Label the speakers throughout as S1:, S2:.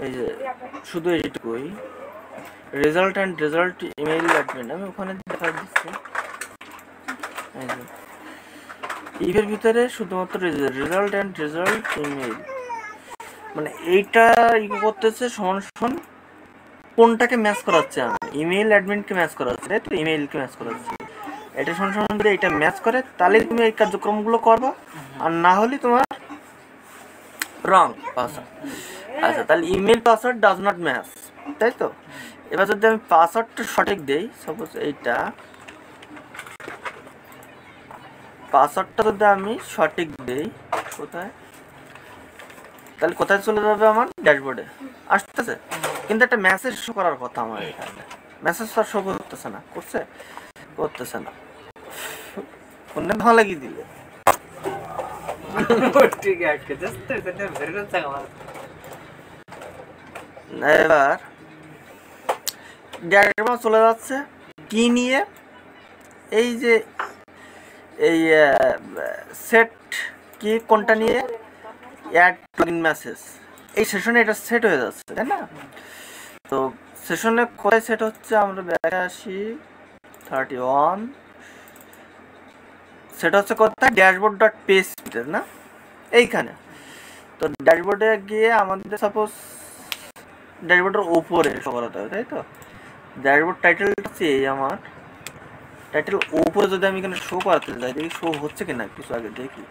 S1: এই যে শুধু এইটুকুই result and result email admin, আমি ওখানে দেখা দিচ্ছি। এই যে ইভের ভিতরে শুধুমাত্র রেজাল্ট অ্যান্ড রেজাল্ট ইমেইল, মানে এইটা ইকো করতেছে সমান সমান কোনটাকে ম্যাচ করাচ্ছে, আমি ইমেইল অ্যাডমিনকে ম্যাচ করাচ্ছি, তাই তো ইমেইলকে ম্যাচ করাচ্ছি। এটা সমান সমান করে এটা ম্যাচ করে, তাহলে তুমি এই কার্যক্রমগুলো করবা, আর না হলে তোমার রং পাসওয়ার্ড। আচ্ছা, তাহলে email password does not match, তাই তো। এবার যদি আমি পাসওয়ার্ডটা সঠিক দেই, সাপোজ এইটা পাসওয়ার্ডটা যদি আমি সঠিক দেই, কোথায়, তাহলে কোথায় চলে যাবে, আমার ড্যাশবোর্ডে আসতেছে। কিন্তু একটা মেসেজ শো করার কথা আমার এখানে, মেসেজ তো শো করতেছে না, করতেছে না। ফোনে ভালো লাগিয়ে দিলে এবার ড্যাশবোর্ড চলে যাচ্ছে কি নিয়ে, এই যে এই সেট কি কোনটা নিয়ে, অ্যাড প্লাগইন মেসেজ, এই সেশনে এটা সেট হয়ে যাচ্ছে, তাই না। তো সেশনে কোথায় সেট হচ্ছে, আমরা ব্যাকে আসি 31, সেটা হচ্ছে কোথায়, ড্যাশবোর্ড ডট পিএইচপি না, এইখানে। তো ড্যাশবোর্ডে গিয়ে আমাদের সাপোজ ড্যাশবোর্ডের উপরে শো করাতে হবে, তাই তো। ড্যাশবোর্ড টাইটেলটা হচ্ছে এই, আমার টাইটেল উপরে যদি আমি এখানে শো করাতে যাই, দেখি শো হচ্ছে কিনা, কিছু আগে দেখি।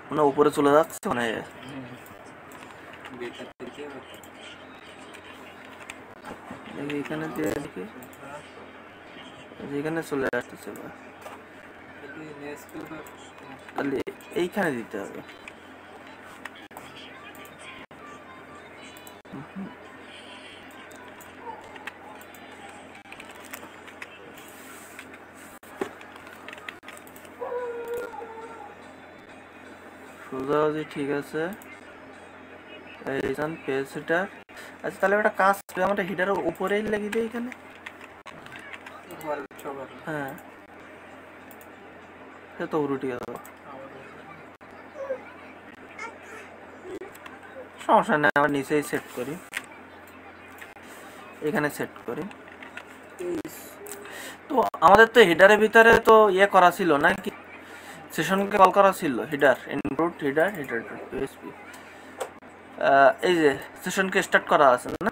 S1: মানে উপরে চলে যাচ্ছে, মানে এখানে দিয়ে দেখি, এখানে চলে আসতেছে, তাহলে এইখানে দিতে হবে। সোজাসুজি ঠিক আছে, এইখান পেজ হিটার। আচ্ছা, তাহলে একটা কাজ করে আমরা হিটারের উপরেই লাগিয়ে দিই এখানে। হ্যাঁ, সে তো উল্টে গেল, সমস্যা নেই, আমরা নিচেই সেট করি, এখানে সেট করি। তো আমাদের তো হিডারের ভিতরে তো ইয়ে করা ছিল নাকি, সেশনকে কল করা ছিল, হিডার ইনপুট হিডার পিএইচপি, এই যে সেশনকে স্টার্ট করা আছে না।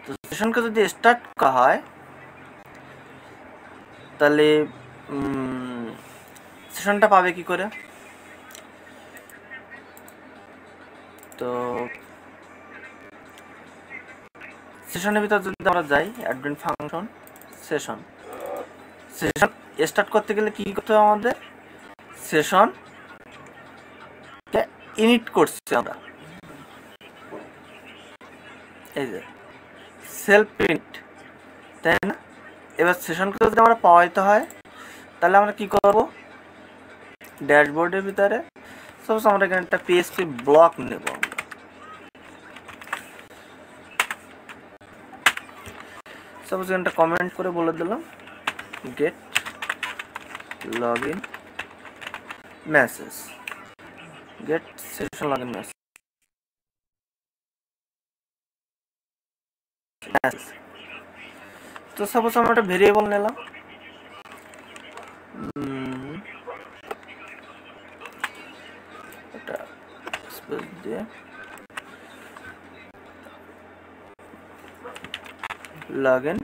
S1: তো সেশনকে যদি স্টার্ট করা হয়, তাহলে সেশনটা পাবে কি করে, তো সেশনের ভিতর যদি আমরা যাই, অ্যাডমিন ফাংশন সেশন স্টার্ট করতে গেলে কি করতে হবে, আমাদের সেশন ইনিট করছি আমরা, এই যে সেলফ ইনিট, তাই না। এবার সেশনকে যদি আমরা পাওয়াইতে হয়, তাহলে আমরা কি করব, ড্যাশবোর্ডের ভিতরে সাপোজ আমরা এখানে একটা পিএইচপি ব্লক নেব, সাপোজ এখানটা কমেন্ট করে বলে দিলাম get login message, get session login message. তো সাপোজ আমরা একটা ভেরিয়েবল নিলাম, এটা স্পেস দিয়ে লগইন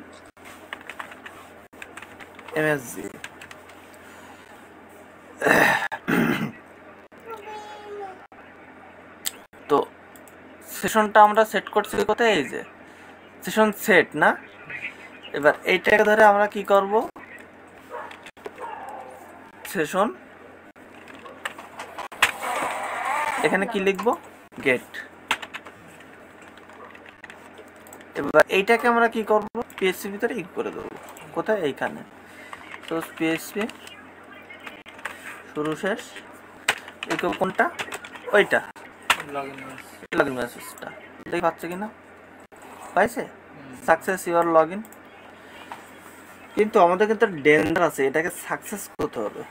S1: এমএসজি। তো সেশনটা আমরা সেট করছি কোথায়, এই যে সেশন সেট না। এবার এইটাকে ধরে আমরা কি করব, সেশন এখানে কি লিখবো, গেট। এবার এইটাকে আমরা কি করব, পিএইচপি ভিতরে ইক করে দেবো, কোথায়, এইখানে। তো পিএইচপি শুরু শেষ ইকো কোনটা, ওইটা লগইন মেসেজটা, দেখি পাচ্ছে কিনা, পাইছে, সাকসেস ইওর লগইন। কিন্তু আমাদের কিন্তু ডেঞ্জার আছে, এটাকে সাকসেস করতে হবে।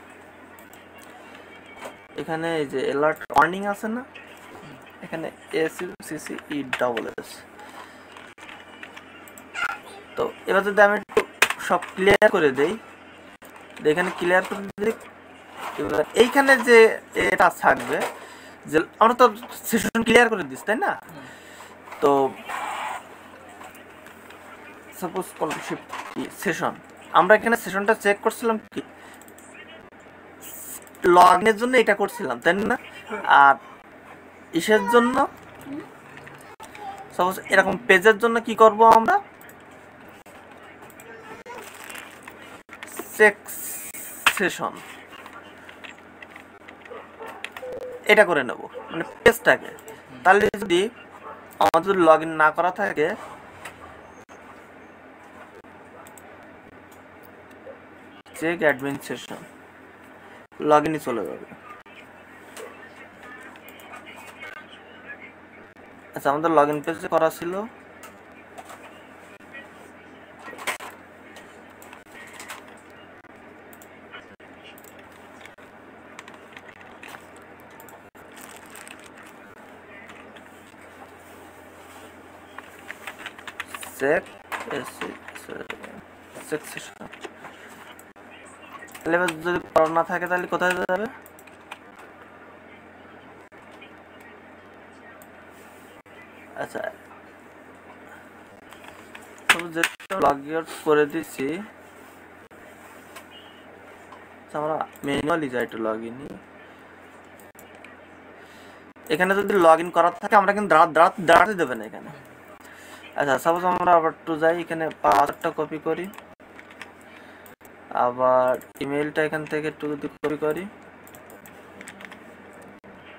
S1: এখানে এই যে অ্যালার্ট ওয়ার্নিং আছে না, এখানে ASUCCE তো এবার যদি আমি একটু সব ক্লিয়ার করে দেই, এখানে ক্লিয়ার করে দিই, এবার এইখানে যে এটা থাকবে যে আমরা তো সেশন ক্লিয়ার করে দিচ্ছি তাই না, তো সাপোজ কনসেপ্ট সেশন, আমরা এখানে সেশনটা চেক করছিলাম কি লগইনের জন্য এটা করছিলাম তাই না, আর ইসের জন্য সাপোজ এরকম পেজের জন্য কি করব আমরা চেক সেশন এটা করে নেব মানে পেজটাকে। তাহলে যদি আমাদের লগ ইন না করা থাকে চেক অ্যাডমিন সেশন লগ ইনই চলে যাবে। আচ্ছা আমাদের লগ ইন পেজে করা ছিল, চেক সেশন। তাহলে এবার যদি করা না থাকে তাহলে কোথায় যাবে, আচ্ছা লগ আউট করে দিচ্ছি, আমরা ম্যানুয়ালি যাই একটু লগ ইন। এখানে যদি লগ ইন করা থাকে আমরা কিন্তু দাঁড়াতে দেবে না এখানে। আচ্ছা সাপোজ আমরা আবার একটু যাই, এখানে পাসওয়ার্ডটা কপি করি, আবার ইমেলটা এখান থেকে একটু যদি কপি করি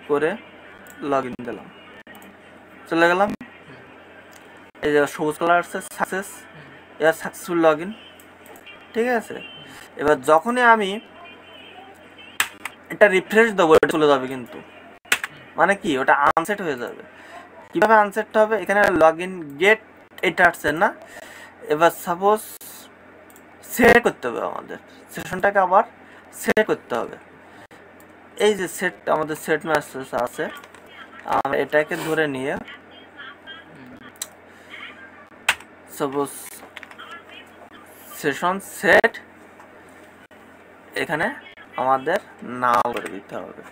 S1: করে লগ ইন দিলাম, চলে গেলাম। এই যে সবুজ কালার আছে সাকসেস, এবার সাকসেসফুল লগ ইন, ঠিক আছে। এবার যখনই আমি এটা রিফ্রেশ দেবো এটা চলে যাবে, কিন্তু মানে কি ওটা আনসেট হয়ে যাবে। কিভাবে আনসেট হবে, এখানে লগ ইন গেট এটা আসছে না, এবার সাপোজ সেট করতে হবে আমাদের সেশনটাকে, আবার সেট করতে হবে। এই যে সেট আমাদের সেট মেসেজ আছে, আমরা এটাকে ধরে নিয়ে সাপোজ সেশন সেট এখানে আমাদের নাও করে দিতে হবে।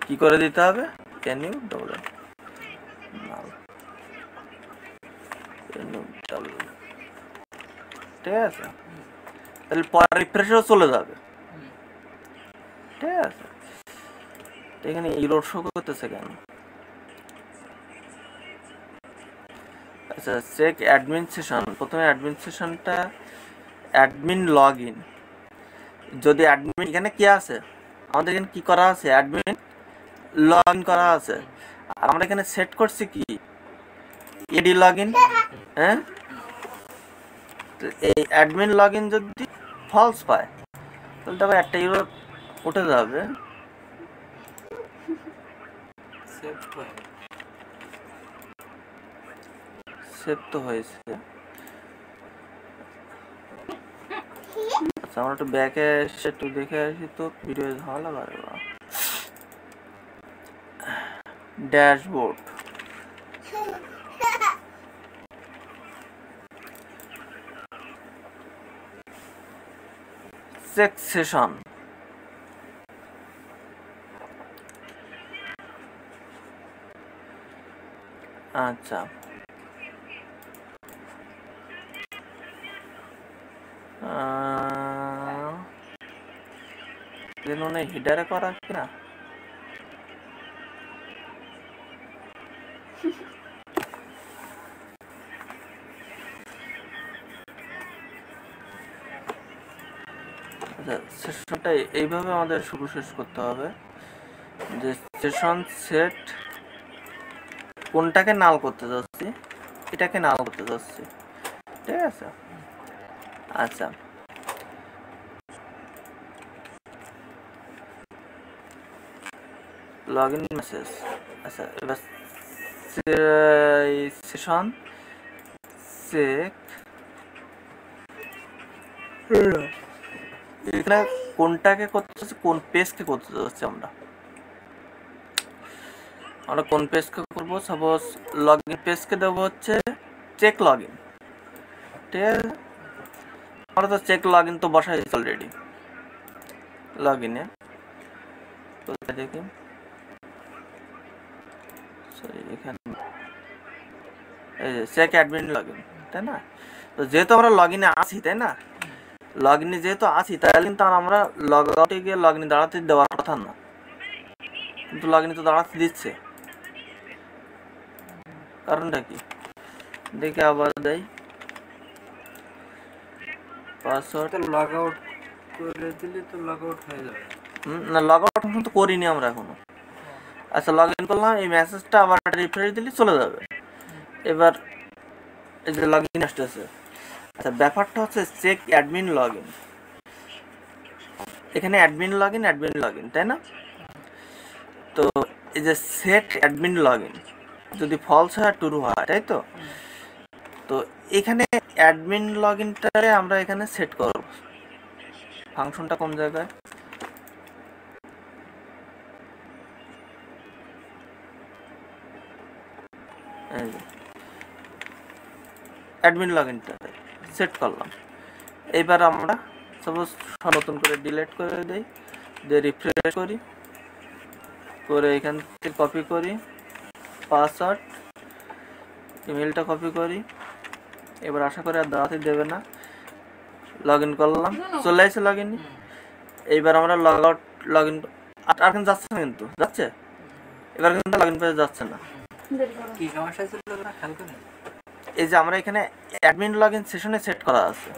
S1: কি করে দিতে হবে, ক্যান ইউ ডবল ঠিক আছে, তাহলে পরে রিফ্রেশও চলে যাবে, ঠিক আছে। এখানে ইরর শো করতেছে কেন, আচ্ছা চেক অ্যাডমিন সেশন, প্রথমে অ্যাডমিন সেশনটা অ্যাডমিন লগ ইন, যদি অ্যাডমিন এখানে কি আছে আমাদের এখানে কি করা আছে অ্যাডমিন লগ ইন করা আছে, আর আমরা এখানে সেট করছি কি এডি লগ ইন, হ্যাঁ এই অ্যাডমিন লগ ইন যদি ফলস পায় তাহলে তবে একটা ইউরো উঠে যাবে। সেভ তো হয়েছে, আচ্ছা আমরা একটু ব্যাকে এসে একটু দেখে আসি তো ভিডিও ভালো লাগে। ড্যাশবোর্ড চেক সেশন, আচ্ছা হিডারে করা কিনা, আচ্ছা সেশনটা এইভাবে আমাদের শুরু শেষ করতে হবে, যে সেশন সেট কোনটাকে নাল করতে যাচ্ছি, এটাকে নাল করতে যাচ্ছি, ঠিক আছে। আচ্ছা লগইন মেসেজ, আচ্ছা এবার সেশন চেক, এখানে কোনটাকে করতে হচ্ছে, কোন পেজকে করতে যাচ্ছি আমরা কোন পেজকে করবো। সাপোজ লগ ইন পেজকে দেবো হচ্ছে চেক লগ ইন। ঠিক আছে, আমরা তো চেক লগ ইন তো বসাই দিচ্ছি অলরেডি লগ ইনে। কোথায় দেখি, সরি এখানে চেক অ্যাডমিন লগ ইন, তাই না? তো যেহেতু আমরা লগ ইনে আছি, তাই না, লগ ইনে যেহেতু আছি, তাহলে কিন্তু আমরা লগ আউটে গিয়ে লগ ইনে দাঁড়াতে দেওয়ার কথা না, কিন্তু লগ ইনে তো দাঁড়াতে দিচ্ছে। কারণটা কি দেখে আবার দেয়, পাসওয়ার্ড
S2: লগ আউট করে দিলে তো লগ আউট হয়ে যাবে।
S1: না, লগ আউট তো করিনি আমরা এখনো। আচ্ছা, লগ ইন করলাম, এই মেসেজটা আবার রিফ্রেশ দিলে চলে যাবে। এবার এই যে লগ ইন আসতেছে। আচ্ছা, ব্যাপারটা হচ্ছে চেক অ্যাডমিন লগ ইন, এখানে অ্যাডমিন লগ ইন, তাই না? তো এই যে সেট অ্যাডমিন লগ ইন যদি ফলস হয় ট্রু হয়, তাই তো? তো এখানে অ্যাডমিন লগ ইনটারে আমরা এখানে সেট করব। ফাংশনটা কোন জায়গায়, অ্যাডমিন লগ ইনটা সেট করলাম। এইবার আমরা সাপোজ নতুন করে ডিলিট করে দেই, দিয়ে রিফ্রেশ করি, করে এখান থেকে কপি করি পাসওয়ার্ড, ইমেলটা কপি করি। এবার আশা করি আর দাঁড়াতে দেবে না। লগ ইন করলাম, চলে আসছে লগ ইন। এইবার আমরা লগ আউট লগ ইন, আর কিন্তু যাচ্ছে না, কিন্তু যাচ্ছে, এবার কিন্তু লগ ইন পেজে যাচ্ছে না।
S2: কি সমস্যা ছিল না খেয়াল করেন?
S1: এই যে আমরা এখানে অ্যাডমিন লগ ইন সেশনে সেট করা আছে,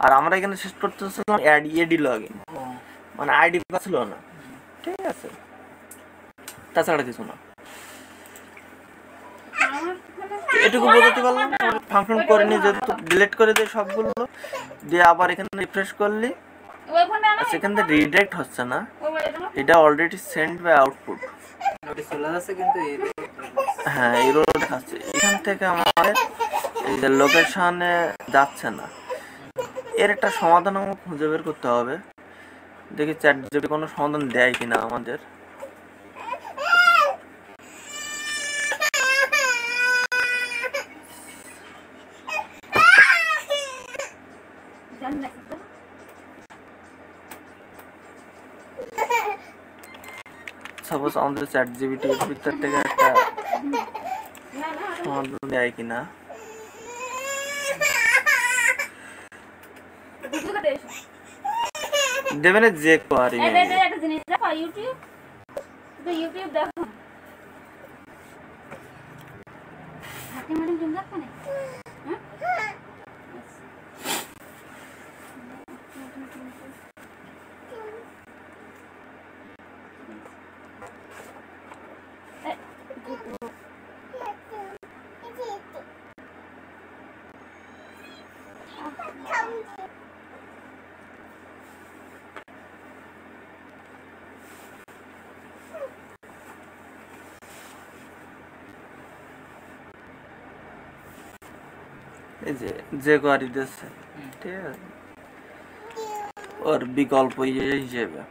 S1: আর আমরা এখানে সেট করতেছিলাম এডি লগ ইন, মানে আইডি ছিল না। ঠিক আছে, তাছাড়া কিছু না। এটুকু বোঝাতে পারলাম। ফাংশন করে নিয়ে যেহেতু ডিলিট করে দেয় সবগুলো, দিয়ে আবার এখানে রিফ্রেশ করলি, সেখান থেকে রিডাইরেক্ট হচ্ছে না, এটা অলরেডি সেন্ড বাই আউটপুট। হ্যাঁ, এরর দেখাচ্ছে। এখান থেকে আমাদের এই যে লোকেশনে যাচ্ছে না, এর একটা সমাধান আমাকে খুঁজে বের করতে হবে। দেখি চ্যাট জিপিটি কোনো সমাধান দেয় কিনা আমাদের। সাপোজ আমাদের চ্যাট জিপিটি এর ভিতর থেকে একটা সমাধান দেয় কিনা। দেবে না যে কোয়ারি
S3: একটা জিনিস দেখো, ইউটিউব দেখো হাতে ম্যাডাম জুম দেখো না।
S1: এই যে কোয়ারি দিচ্ছে, ঠিক আছে, ওর বিকল্প হিসেবে।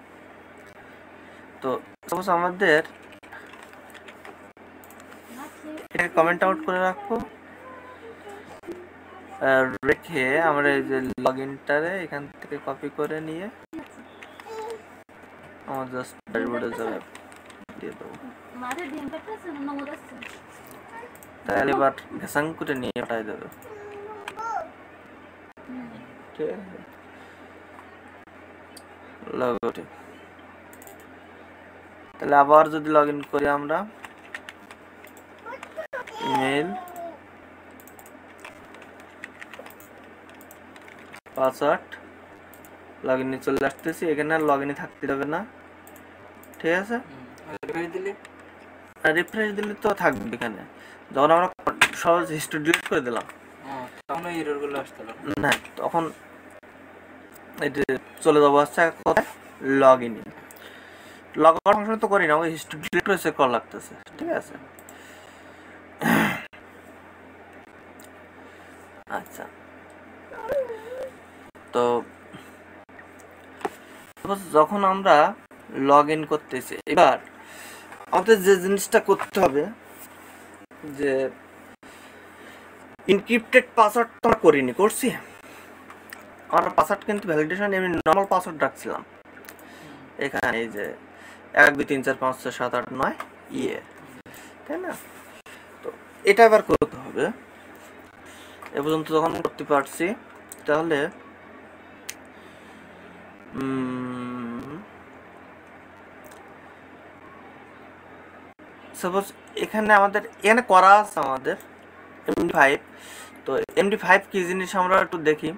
S1: তো সাপোজ আমাদের এটা কমেন্ট আউট করে রাখবো, রেখে আমরা এই যে লগ ইনটারে এখান থেকে কপি করে নিয়ে আমার জাস্ট ড্যাশবোর্ডে যাবে দিয়ে দেবো। তাহলে এবার ঘেসাং করে নিয়ে পাঠাই দেবে। ঠিক আছে, লগ আউটে তাহলে আবার যদি লগ ইন করি আমরা, ইমেল পাসওয়ার্ড লগ ইনে চলে আসতেছি, এখানে আর লগ ইনে থাকতে হবে না। ঠিক আছে, রিফ্রেশ দিলে তো থাকবে এখানে। যখন আমরা সহজ হিস্ট্রি ডিলিট করে দিলাম
S2: তখন এই এররগুলো আসতে পারে
S1: না, তখন এটা চলে যাবো হচ্ছে log in. Log out function তো করি না, ওই হিস্ট্রি ডিলিট করে চেক করা লাগতেছে। ঠিক আছে, আচ্ছা, তো যখন আমরা লগ ইন করতেছি, এবার আমাদের যে জিনিসটা করতে হবে যে ইনক্রিপ্টেড পাসওয়ার্ড তো আমরা করিনি, করছি আমরা পাসওয়ার্ড কিন্তু ভ্যালিডেশন এমনি নর্মাল পাসওয়ার্ড রাখছিলাম এখানে, এই যে 1 2 3 4 5 6 7 8 9 ইয়ে, তাই না? তো এটা এবার করতে হবে। এ পর্যন্ত যখন করতে পারছি তাহলে সাপোজ এখানে করা আছে আমাদের MD5। তো MD5 কি জিনিস আমরা একটু দেখি।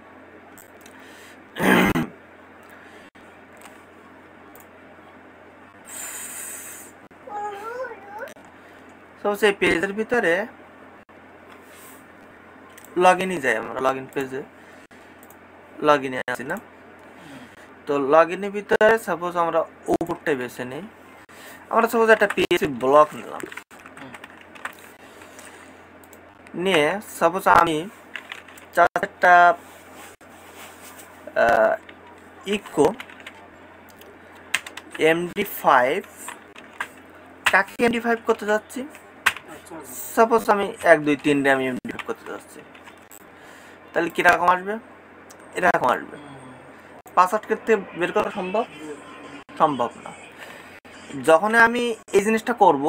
S1: সাপোজ এই পেজের ভিতরে লগ ইনই যাই, আমরা লগ ইন পেজে লগ ইনে আছি না? তো লগ ইনের ভিতরে সাপোজ আমরা উপরটাই বেছে নিই। আমরা সাপোজ একটা PHP ব্লক নিলাম, নিয়ে সাপোজ আমি একটা ইকো MD5 কাকে MD5 করতে যাচ্ছি, সাপোজ আমি 1 2 3 রে আমি MD5 করতে যাচ্ছি, তাহলে কিরকম আসবে? এরকম আসবে। পাসওয়ার্ড করতে বের করা সম্ভব না। যখন আমি এই জিনিসটা করব,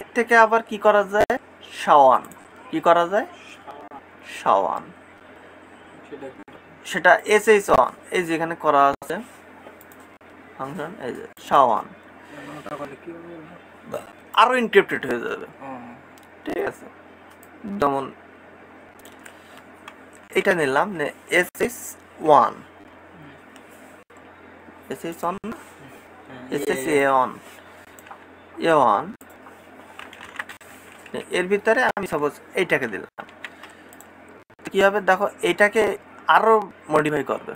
S1: এর থেকে আবার কি করা যায়, শাওয়ান, কি করা যায়, শাওয়ান, সেটা SH1, এই যে এখানে করা আছে ফাংশন, এই যে শাওয়ান, আরো ইনক্রিপ্টেড হয়ে যাবে। ঠিক আছে, যেমন এটা নিলাম SH1 A1 এর ভিতরে আমি সাপোজ এইটাকে দিলাম, কি হবে দেখো, এইটাকে আরো মডিফাই করবে,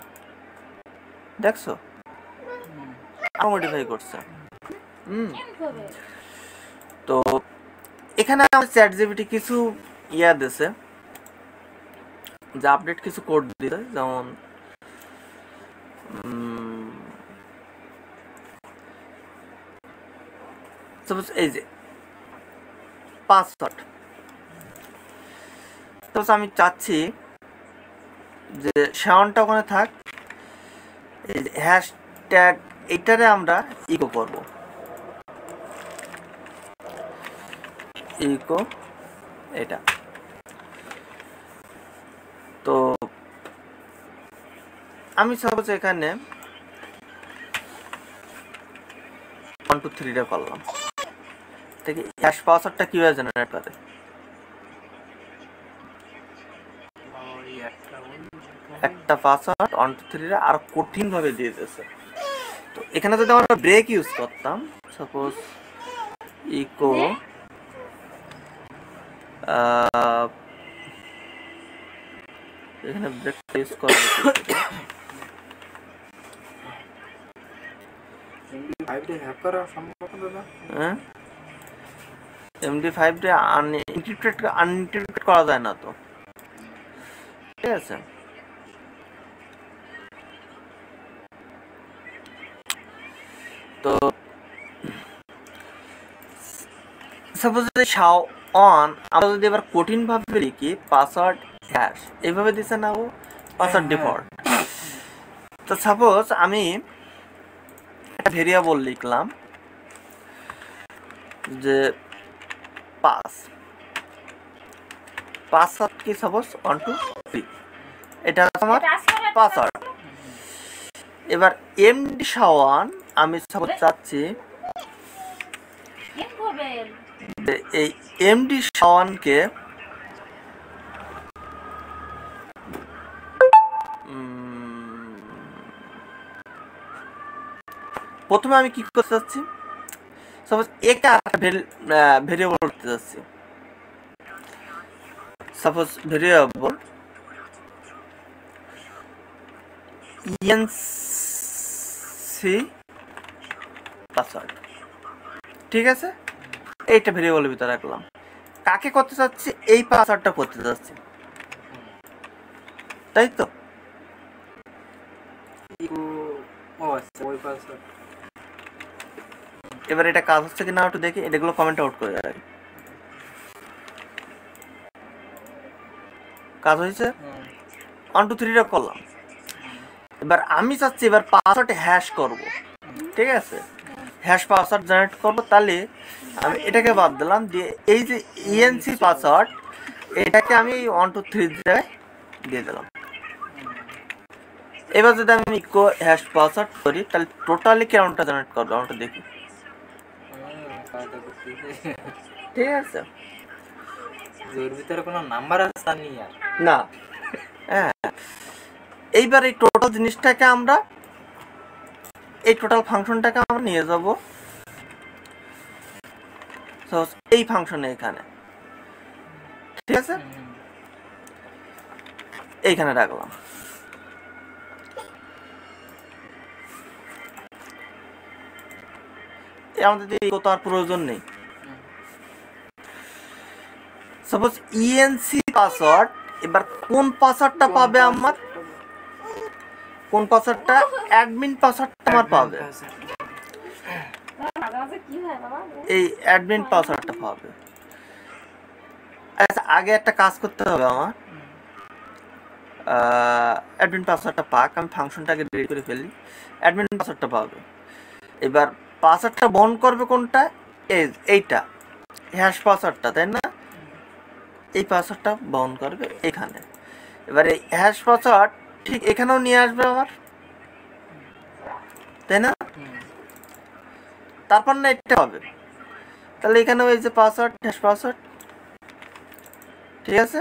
S1: দেখছো আরো মডিফাই করছে। তো এখানে আমার ChatGPT কিছু দিছে, যে আপডেট কিছু কোড দিছে, যেমন সাপোজ এই যে পাসওয়ার্ড, সাপোজ আমি চাচ্ছি যে শাওয়ানটা ওখানে থাক, এই যে হ্যাশট্যাগ এইটারে আমরা ইকো করব, ইকো এটা। তো আমি সাপোজ এখানে 1 2 3 টা করলাম, দেখি হ্যাশ পাসওয়ার্ডটা কিভাবে জেনারেট করে। একটা পাসওয়ার্ড 1 2 3 আর কঠিন ভাবে দিয়ে দিয়েছে। তো এখানে যদি আমরা ব্রেক ইউজ করতাম, সাপোজ ইকো এখানে ব্রেক ইউজ করা, হ্যাঁ MD5 টা আনএনক্রিপ্টেড করা যায় না, তো ঠিক আছে। তো সাপোজ শাওয়ান আমরা যদি এবার কঠিন ভাবে লিখি, পাসওয়ার্ড হ্যাশ এইভাবে দিছে না ও, পাসওয়ার্ড ডিফল্ট। তো সাপোজ আমি একটা ভেরিয়েবল লিখলাম যে পাসওয়ার্ড কি, সাপোজ 1 2 3, এটা আমার পাসওয়ার্ড। এবার MD শাওয়ান আমি সাপোজ চাচ্ছি এই MD শাওয়ানকে প্রথমে আমি কি করতে চাচ্ছি, সাপোজ একে আরেকটা ভেরিয়েবল করতে চাচ্ছি, সাপোজ ভেরিয়েবল ENC পাসওয়ার্ড, ঠিক আছে, এইটা ভেরিয়েবলের ভিতরে রাখলাম। কাকে করতে চাচ্ছি, এই পাসওয়ার্ডটা করতে চাচ্ছি, তাই তো?
S2: ও আচ্ছা, ওই পাসওয়ার্ড।
S1: এবার এটা কাজ হচ্ছে কিনা একটু দেখি, এটাগুলো কমেন্ট আউট করে রাখি। কাজ হয়েছে, 1 2 3 করলাম। এবার আমি চাচ্ছি এবার পাসওয়ার্ড হ্যাশ করব, ঠিক আছে? হ্যাশ পাসওয়ার্ড জেনারেট করব, তাহলে আমি এটাকে বাদ দিলাম, দিয়ে এই যে ইএনসি পাসওয়ার্ড এটাকে আমি 1 2 3 জায়গায় দিয়ে দিলাম। এবার যদি আমি ইকো হ্যাশ পাসওয়ার্ড করি তাহলে টোটালি কেমনটা জেনারেট করবো আমরা দেখি, ঠিক আছে?
S2: এর ভিতরে কোনো নাম্বার আছে
S1: না। হ্যাঁ, এইবার এই টোটাল জিনিসটাকে আমরা, এই টোটাল ফাংশনটাকে আমরা নিয়ে যাব এই ফাংশনে, এখানে, ঠিক আছে? এইখানে রাখলাম। আমাদের কত আর প্রয়োজন নেই। সাপোজ ইএনসি পাসওয়ার্ড, এবার কোন পাসওয়ার্ডটা পাবে আমার, কোন পাসওয়ার্ডটা, অ্যাডমিন পাসওয়ার্ডটা আমার পাবে, এই অ্যাডমিন পাসওয়ার্ডটা পাবে। আচ্ছা, আগে একটা কাজ করতে হবে আমার, অ্যাডমিন পাসওয়ার্ডটা পাক, আমি ফাংশনটাকে রেডি করে ফেলি, অ্যাডমিন পাসওয়ার্ডটা পাবে। এবার পাসওয়ার্ডটা বহন করবে কোনটা, এইটা হ্যাশ পাসওয়ার্ডটা, তাই না? এই পাসওয়ার্ডটা বহন করবে এখানে। এবার এই হ্যাশ পাসওয়ার্ড ঠিক এখানেও নিয়ে আসবে আমার, তাই না? তারপর না এটা হবে, তাহলে এখানেও এই যে পাসওয়ার্ড, হ্যাশ পাসওয়ার্ড, ঠিক আছে?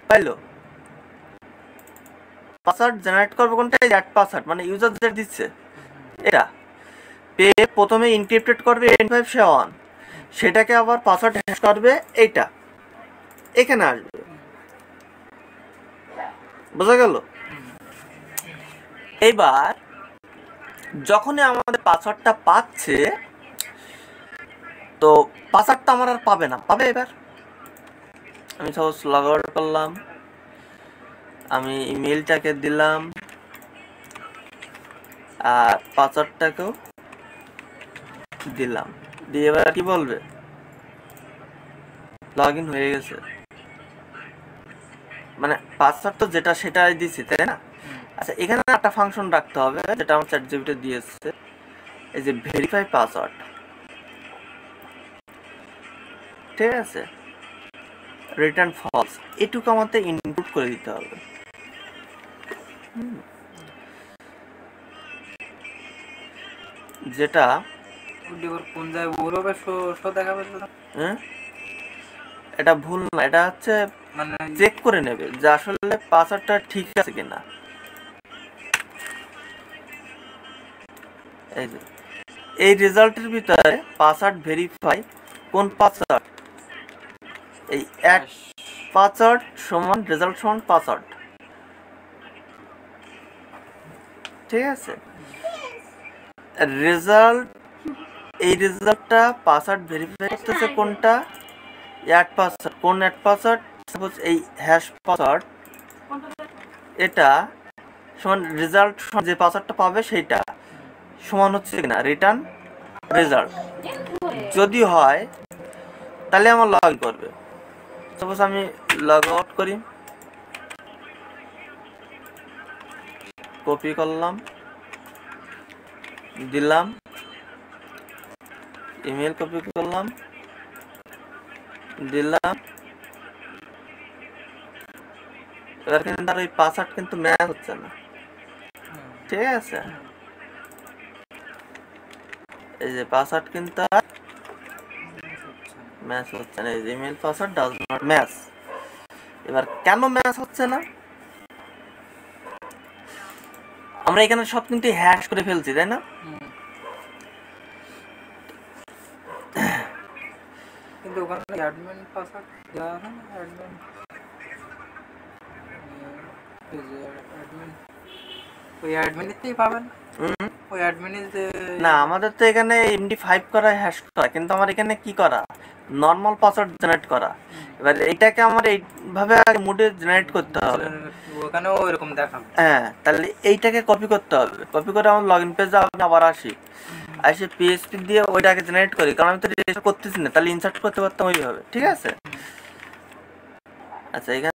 S1: পাইলো? পাসওয়ার্ড জেনারেট করবে কোনটা, এই অ্যাড পাসওয়ার্ড, মানে ইউজার যেটা দিচ্ছে এটা পেয়ে প্রথমে এনক্রিপ্টেড করবে 85 সে 1, সেটাকে আবার পাসওয়ার্ড হ্যাশ করবে, এইটা এখানে আসবে। বোঝা গেল? এইবার যখনই আমাদের পাসওয়ার্ডটা পাচ্ছে, তো পাসওয়ার্ডটা আমার আর পাবে না, পাবে এবার। আমি সাপোজ লগ আউট করলাম, আমি ইমেলটাকে দিলাম আর পাসওয়ার্ডটাকেও দিলাম, দিয়ে এবার কি বলবে, লগ ইন হয়ে গেছে। মানে পাসওয়ার্ড তো যেটা সেটাই দিছি, তাই না? আচ্ছা, এখানে একটা ফাংশন রাখতে হবে যেটা আমার চ্যাটজিপিটি দিয়েছে, এই যে ভেরিফাই পাসওয়ার্ড, ঠিক আছে? রিটার্ন ফলস, এটুকু আমাদের ইনপুট করে দিতে হবে। যেটা
S2: কোন জায়গায় ভুল হবে শো দেখাবে,
S1: হ্যাঁ, এটা ভুল না, এটা হচ্ছে
S2: মানে
S1: চেক করে নেবে যে আসলে পাসওয়ার্ডটা ঠিক আছে কিনা। এই যে এই রেজাল্টের ভিতরে পাসওয়ার্ড ভেরিফাই, কোন পাসওয়ার্ড, এই এক পাসওয়ার্ড সমান রেজাল্ট সমান পাসওয়ার্ড, ঠিক আছে? রেজাল্ট, এই রেজাল্টটা পাসওয়ার্ড ভেরিফাই করতেছে কোনটা, অ্যাড পাসওয়ার্ড, কোন অ্যাড পাসওয়ার্ড, সাপোজ এই হ্যাশ পাসওয়ার্ড, এটা সমান রেজাল্ট যে পাসওয়ার্ডটা পাবে সেইটা সমান হচ্ছে কিনা রিটার্ন রেজাল্ট। যদি হয় তাহলে আমার লগ ইন করবে। সাপোজ আমি লগ আউট করি, কপি করলাম, দিলাম, ইমেল কপি করলাম, দিলাম, এবার কিন্তু আর ওই পাসওয়ার্ড কিন্তু ম্যাচ হচ্ছে না, ঠিক আছে? এই যে পাসওয়ার্ড কিন্তু আর ম্যাচ হচ্ছে না, এই যে email password does not match. এবার কেন ম্যাচ হচ্ছে না, আমরা এখানে সব কিন্তু হ্যাশ করে ফেলছি, তাই না?
S2: কিন্তু ওখানে অ্যাডমিন পাসওয়ার্ড দেওয়া আছে না, অ্যাডমিন ওই অ্যাডমিনেতেই পাবেন, ওই অ্যাডমিনে যে
S1: না, আমাদের তো এখানে MD5 করা হ্যাশ করা, কিন্তু আমার এখানে কি করা, নর্মাল পাসওয়ার্ড জেনারেট করা। এবার এইটাকে আমার এইভাবে মুডে জেনারেট করতে হবে।
S2: ওখানেও ওইরকম দেখাবে।
S1: হ্যাঁ, তাহলে এইটাকে কপি করতে হবে, কপি করে আমার লগ ইন পেজে আমি আবার আসি, এসে পিএসপি দিয়ে ওইটাকে জেনারেট করি, কারণ আমি তো রেজিস্টার করতেছি না, তাহলে ইনসার্ট করতে পারতাম ওইভাবে। ঠিক আছে, আচ্ছা এখানে